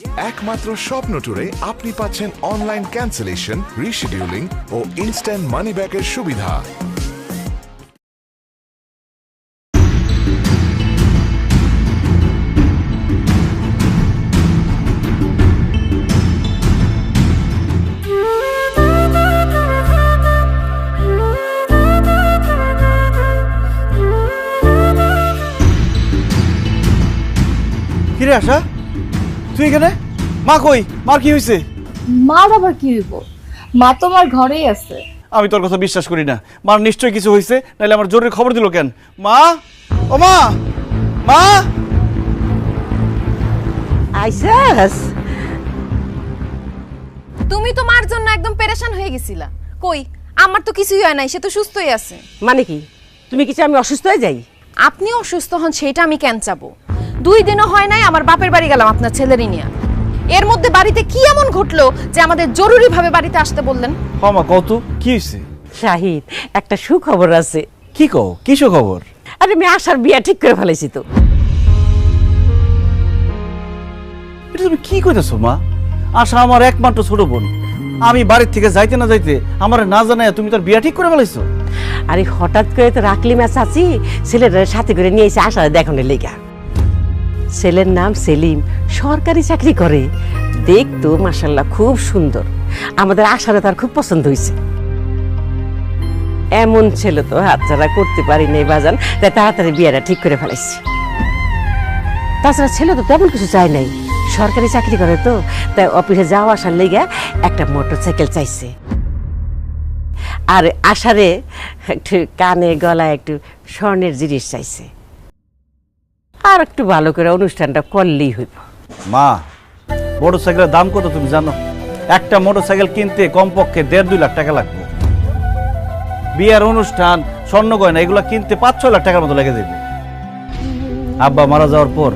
একমাত্র স্বপ্ন ট্যুরে আপনি পাচ্ছেন অনলাইন ক্যান্সেলেশন, রিশিডিউলিং ও ইনস্ট্যান্ট মানি ব্যাকের সুবিধা। কিরে আশা, তুই এখানে? মা কই? মার কি হয়েছে? মার আবার কি হইব? মা তোমার ঘরেই আছে। আমি তোর কথা বিশ্বাস করি না। মার নিশ্চয়ই কিছু হয়েছে, নাহলে আমার জরুরি খবর দিল কেন? মা, ও মা, মা! আইসাস, তুমি তো মার জন্য একদম পেরেশান হয়ে গেছিলা। কই, আমার তো কিছুই হয় নাই, সে তো সুস্থই আছে। মানে কি তুমি কিছু আমি অসুস্থ হয়ে যাই? আপনি অসুস্থ হন সেটা আমি কেন চাবো? 2 দিনও হয় নাই আমার বাপের বাড়ি গেলাম আপনার ছেলেরই নিয়ে। এর মধ্যে বাড়িতে কি এমন ঘটলো যে আমাদের জরুরিভাবে বাড়িতে আসতে বললেন? হ্যাঁ মা, কত কি হয়েছে? শাহিদ, একটা সুখবর আছে। কি কও? কিসো খবর? আরে আমি আশার বিয়া ঠিক করে ফেলেছি তো। এটা তুমি কি কইতেছো মা? আশা আমার একমাত্র ছোট বোন। আমি বাড়ির থেকে যাইতে না যাইতে আমার না জানায় তুমি তার বিয়া ঠিক করে ফেলাইছো? আরে হঠাৎ করে তো রাখলি ম্যাচ আছি, ছেলের সাথে করে নিয়ে এসে আশার দেখানোর লেগা। ছেলের নাম সেলিম, সরকারি চাকরি করে। দেখতো মাশাআল্লাহ খুব সুন্দর। আমাদের আশারে তার খুব পছন্দ হয়েছে। এমন ছেলে তো হাতছাড়া করতে পারি নাই বাজান, তাই তাড়াতাড়ি বিয়েটা ঠিক করে ফেলাইছি। তাছাড়া ছেলে তো তেমন কিছু চায় নাই, সরকারি চাকরি করে তো, তাই অফিসে যাওয়া আসার লেগে একটা মোটরসাইকেল চাইছে। আর আশারে একটু কানে গলায় একটু স্বর্ণের জিনিস চাইছে। আর একটু ভালো করে অনুষ্ঠানটা করলেই হইব। মা, মোটরসাইকেলের দাম কত তুমি জানো? একটা মোটরসাইকেল কিনতে কমপক্ষে 1.5-2 লাখ টাকা লাগবে। বিয়ের অনুষ্ঠান, স্বর্ণ গয়না এগুলো কিনতে 5-6 লাখ টাকার মতো লেগে যাবে। আব্বা মারা যাওয়ার পর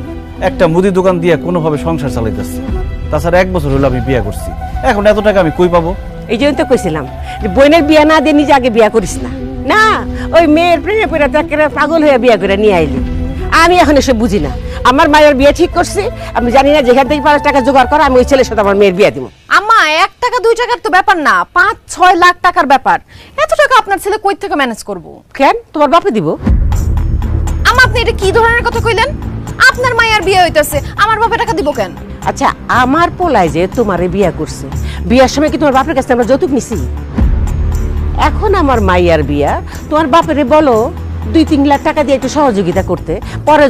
একটা মুদি দোকান দিয়ে কোনোভাবে সংসার চালাইতেছি। তাছাড়া 1 বছর হলো আমি বিয়ে করছি। এখন এত টাকা আমি কই পাবো? এই জন্য তো কইছিলাম যে বোনের বিয়া না দিয়ে নিজে আগে বিয়া করিস না। না, ওই মেয়ের প্রেমে পড়ে একেবারে পাগল হয়ে বিয়া করে নিয়ে আইলি। আমি এখন এসব বুঝি না। আমার মায়ের বিয়ে ঠিক করছি, আমি জানি না যেখান থেকে 5 টাকা জোগাড় করা আমি ওই ছেলের সাথে আমার মেয়ের বিয়ে দিব। আম্মা, 1 টাকা 2 টাকার তো ব্যাপার না, 5-6 লাখ টাকার ব্যাপার। এত টাকা আপনার ছেলে কই থেকে ম্যানেজ করব? কেন, তোমার বাপে দিব? আম্মা, আপনি এটা কি ধরনের কথা কইলেন? আপনার মায়ের বিয়ে হইতাছে, আমার বাপে টাকা দিব কেন? আচ্ছা, আমার পোলায় যে তোমারে বিয়া করছে, বিয়ার সময় কি তোমার বাপের কাছে আমরা যৌতুক নিছি? এখন আমার মাইয়ার বিয়া, তোমার বাপেরে বলো 2-3 লাখ টাকা দিয়ে একটু সহযোগিতা করতে, পরে